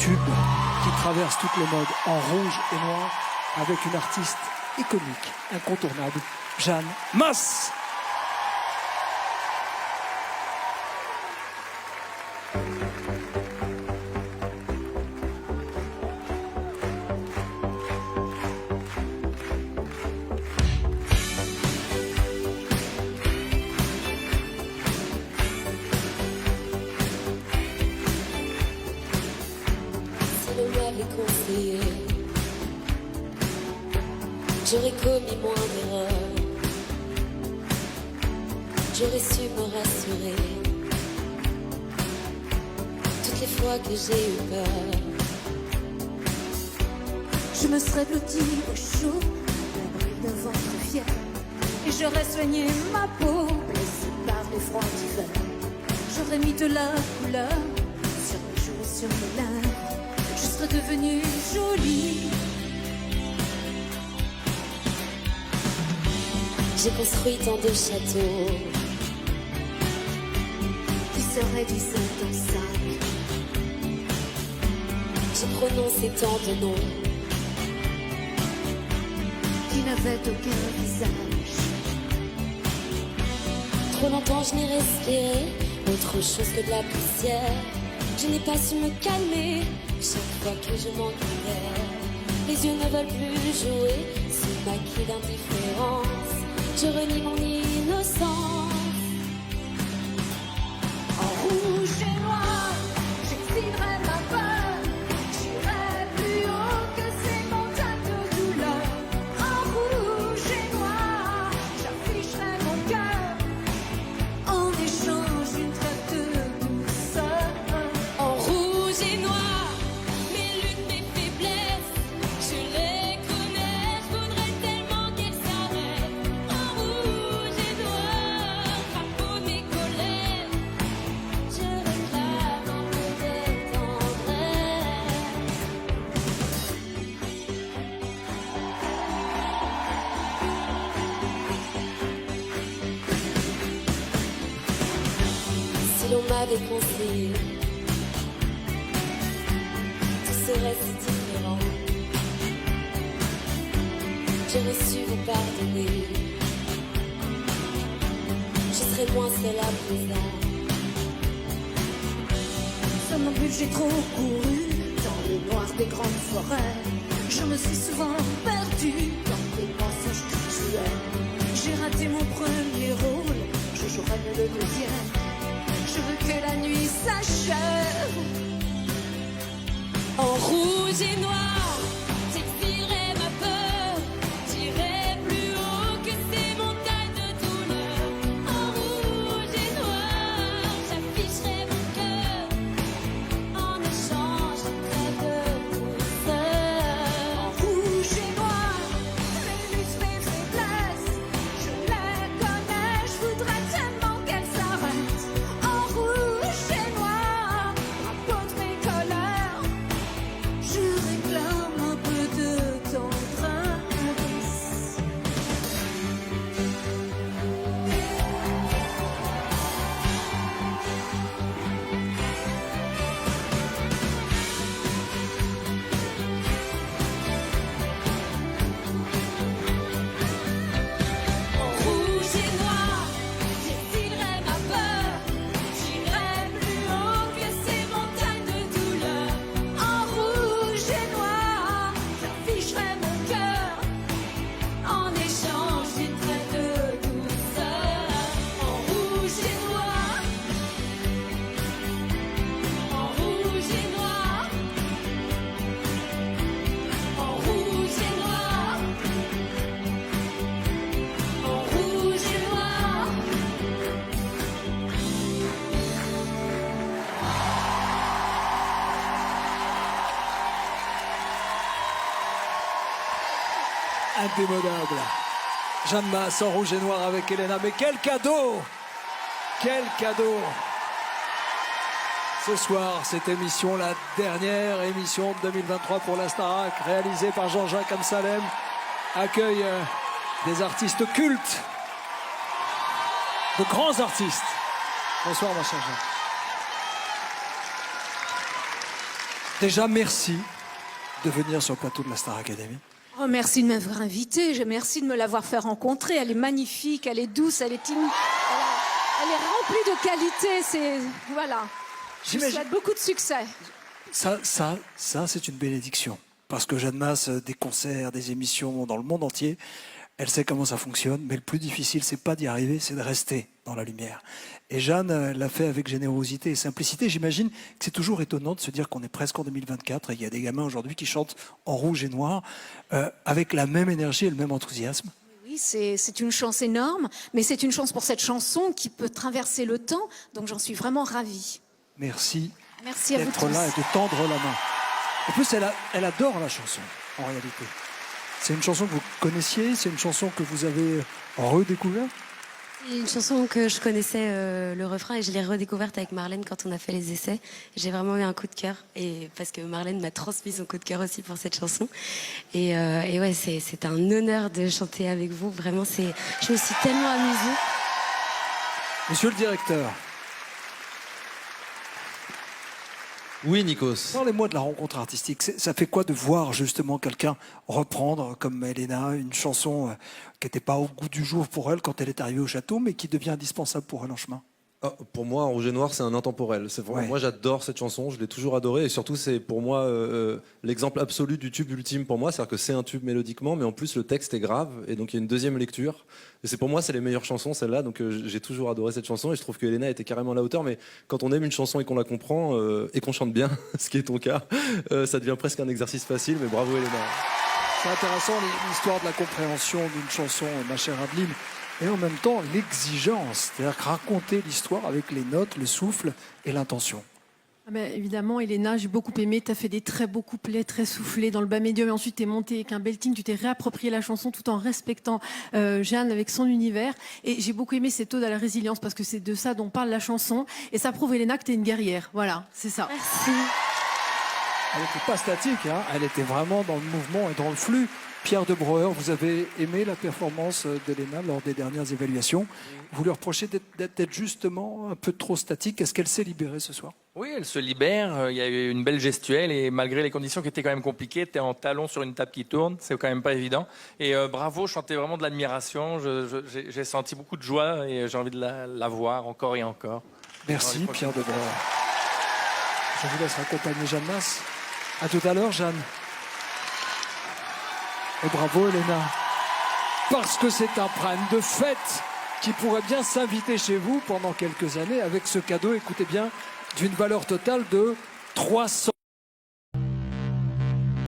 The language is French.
tube qui traverse toutes les modes en rouge et noir avec une artiste iconique, incontournable, Jeanne Masse. J'aurais commis moins d'erreurs, j'aurais su me rassurer. Toutes les fois que j'ai eu peur, je me serais blottie au chaud, l'abri d'un ventre fier, et j'aurais soigné ma peau, blessée par les froids d'hiver. J'aurais mis de la couleur sur mes joues et sur mes lèvres, je serais devenue jolie. J'ai construit tant de châteaux qui se réduisaient en sac. J'ai prononcé tant de noms qui n'avaient aucun visage. Trop longtemps je n'ai respiré autre chose que de la poussière. Je n'ai pas su me calmer chaque fois que je m'enculais. Les yeux ne veulent plus jouer ce maquis d'indifférence. Je renie mon innocence. En rouge et noir, j'exilerai ma peur. J'irai plus haut que ces montagnes de douleur. En rouge et noir, j'afficherai mon cœur. En échange d'une traite de douceur. En rouge et noir, mes luttes, mes faiblesses, je les connais, je voudrais tellement qu'elles s'arrêtent. En rouge et noir, drapeau de mes colères, je réclame un peu de tendresse. Si l'on m'avait conseillé tout serait si différent, j'aurais su vous pardonner. Je serais moins seule à présent. Somnambule, j'ai trop couru dans le noir des grandes forêts. Je me suis souvent perdue dans des mensonges que tu tuais. J'ai raté mon premier rôle, je jouerai mieux le deuxième. Je veux que la nuit s'achève. En rouge et noir, j'expilerai ma peur, j'irai plus haut que ces montagnes de douleur. En rouge et noir, j'afficherai mon cœur, en échange d'une traite de douceur. Rouge et noir, mes luttes, mes faiblesses, je les connais, je voudrais tellement qu'elles s'arrêtent. En rouge et noir, drapeau de mes colères, je réclame un peu de tendresse. En rouge et noir, j'exilerai ma peur, j'irai plus haut que ces montagnes de douleur. En rouge et noir, j'afficherai mon cœur. En échange d'une traite de douceur. En rouge et noir. En rouge et noir. En rouge et noir. En rouge et noir. Indémodable. Jeanne Masse en rouge et noir avec Elena. Mais quel cadeau! Quel cadeau! Ce soir, cette émission, la dernière émission de 2023 pour la Starac, réalisée par Jean-Jacques Amsalem, accueille des artistes cultes, de grands artistes. Bonsoir, ma chère Jeanne. Déjà, merci de venir sur le plateau de la Star Academy. Oh, merci de m'avoir invitée, merci de me l'avoir fait rencontrer. Elle est magnifique, elle est douce, elle est timide. Elle est remplie de qualité, voilà. Je vous souhaite beaucoup de succès. Ça, c'est une bénédiction. Parce que Jeanne Mas, des concerts, des émissions dans le monde entier, elle sait comment ça fonctionne, mais le plus difficile, c'est pas d'y arriver, c'est de rester dans la lumière. Et Jeanne l'a fait avec générosité et simplicité. J'imagine que c'est toujours étonnant de se dire qu'on est presque en 2024 et il y a des gamins aujourd'hui qui chantent en rouge et noir avec la même énergie et le même enthousiasme. Oui, c'est une chance énorme, mais c'est une chance pour cette chanson qui peut traverser le temps, donc j'en suis vraiment ravie. Merci, Merci à vous d'être tous. là et de tendre la main. En plus, elle adore la chanson, en réalité. C'est une chanson que vous connaissiez, c'est une chanson que vous avez redécouverte. C'est une chanson que je connaissais le refrain et je l'ai redécouverte avec Marlène quand on a fait les essais. J'ai vraiment eu un coup de cœur et parce que Marlène m'a transmis son coup de cœur aussi pour cette chanson. Et ouais, c'est un honneur de chanter avec vous. Vraiment, je me suis tellement amusée. Monsieur le directeur, Oui, Nikos. parlez-moi de la rencontre artistique. Ça fait quoi de voir justement quelqu'un reprendre, comme Elena, une chanson qui n'était pas au goût du jour pour elle quand elle est arrivée au château, mais qui devient indispensable pour elle en chemin? Ah, pour moi, Rouge et Noir, c'est un intemporel. C'est vraiment, Ouais. Moi, j'adore cette chanson. Je l'ai toujours adorée. Et surtout, c'est pour moi l'exemple absolu du tube ultime pour moi. C'est-à-dire que c'est un tube mélodiquement, mais en plus, le texte est grave. Et donc, il y a une deuxième lecture. Et c'est pour moi, c'est les meilleures chansons, celle-là. Donc, j'ai toujours adoré cette chanson. Et je trouve que Elena était carrément à la hauteur. Mais quand on aime une chanson et qu'on la comprend et qu'on chante bien, ce qui est ton cas, ça devient presque un exercice facile. Mais bravo, Elena. C'est intéressant l'histoire de la compréhension d'une chanson, ma chère Adeline, et en même temps l'exigence, c'est-à-dire raconter l'histoire avec les notes, le souffle et l'intention. Ah ben, évidemment, Elena, j'ai beaucoup aimé. Tu as fait des très beaux couplets, très soufflés dans le bas médium. Et ensuite, tu es montée avec un belting. Tu t'es réapproprié la chanson tout en respectant Jeanne avec son univers. Et j'ai beaucoup aimé cette ode à la résilience parce que c'est de ça dont parle la chanson. Et ça prouve, Elena, que tu es une guerrière. Voilà, c'est ça. Merci. Elle n'était pas statique, hein, elle était vraiment dans le mouvement et dans le flux. Pierre de Breuer, vous avez aimé la performance d'Elena lors des dernières évaluations. Vous lui reprochez d'être justement un peu trop statique. Est-ce qu'elle s'est libérée ce soir? Oui, elle se libère. Il y a eu une belle gestuelle et malgré les conditions qui étaient quand même compliquées, tu es en talon sur une table qui tourne, c'est quand même pas évident. Et bravo, je sentais vraiment de l'admiration. J'ai senti beaucoup de joie et j'ai envie de la voir encore et encore. Merci Pierre de Breuer. Je vous laisse accompagner Jeanne Mas. À tout à l'heure, Jeanne. Et bravo, Elena. Parce que c'est un prime de fête qui pourrait bien s'inviter chez vous pendant quelques années avec ce cadeau, écoutez bien, d'une valeur totale de 300